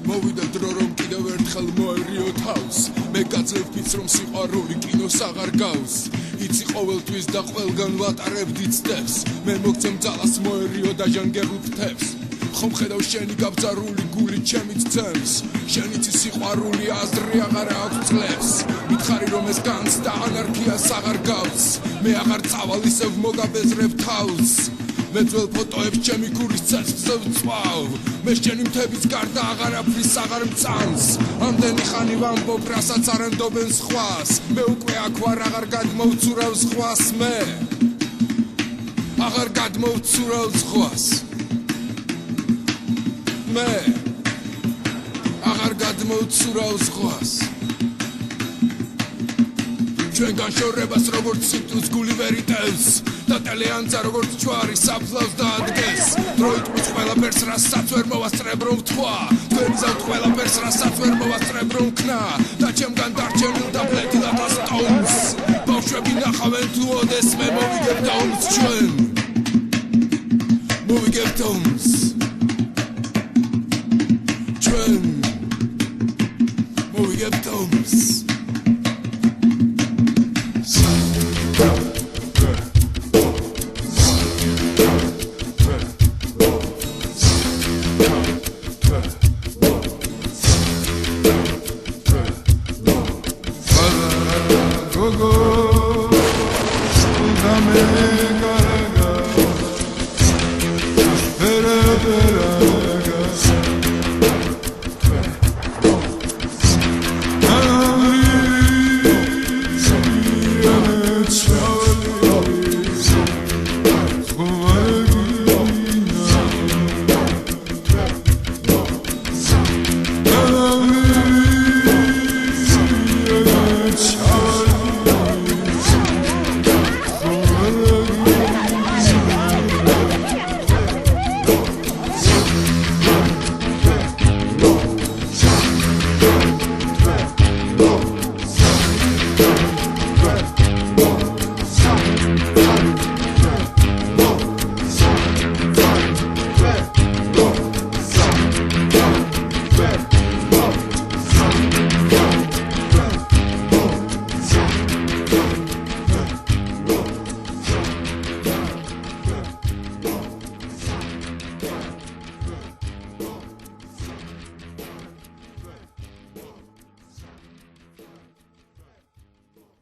მოვიდა დრო რომ კიდევ ერთხელ მოერიო თავს მე გაძლევ ფიც რომ სიყვარული კინოს აღარ გავს იცი ყოველთვის და ყველგან ვატარებდი ცდებს მე მოგცემ ძალას მოერიო და ჟანგერულ ფრთებს ხომ ხედავ შენი გაბძარული გული ჩემით ცემს შენიცი სიყვარული აზრი აღარ აქვს წლებს მითხარი რომ ეს განს და ანარქიას აღარ გავს მე აღარ წავალ ისევ მოგაბეზრებ თავს მე ძველ ფოტოებს ჩემი გულის ცეცხლზე ვწვავ მე შენი მთების გარდა აღარაფრის აღარ მწამს ამდენი ხანი ვამბობ რასაც არ ენდობენ სხვას მე უკვე აქ ვარ აღარ გადმოვცურავ სხვას მე აღარ გადმოვცურავ სხვას მე აღარ გადმოვცურავ სხვას ჩვენგან შორებას როგორც სიტუს გული ვერ იტევს და ტელეანძა როგორც ჯვარი საფლავს დაადგეს დროით მის ყველაფერს რასაც ვერ მოვასწრებ რომ ვთქვა თქვენი ზავთ ყველაფერს რასაც ვერ მოვასწრებ რომ ვქნა და ჩემგან დარჩენილ და ფლეთილად ასტოუნს ბავშვები ნახავენ თუ ოდეს მე მოვიგებთ ომს ჩვენ მოვიგებთ ომს ჩვენ მოვიგებთ ომს Go, go.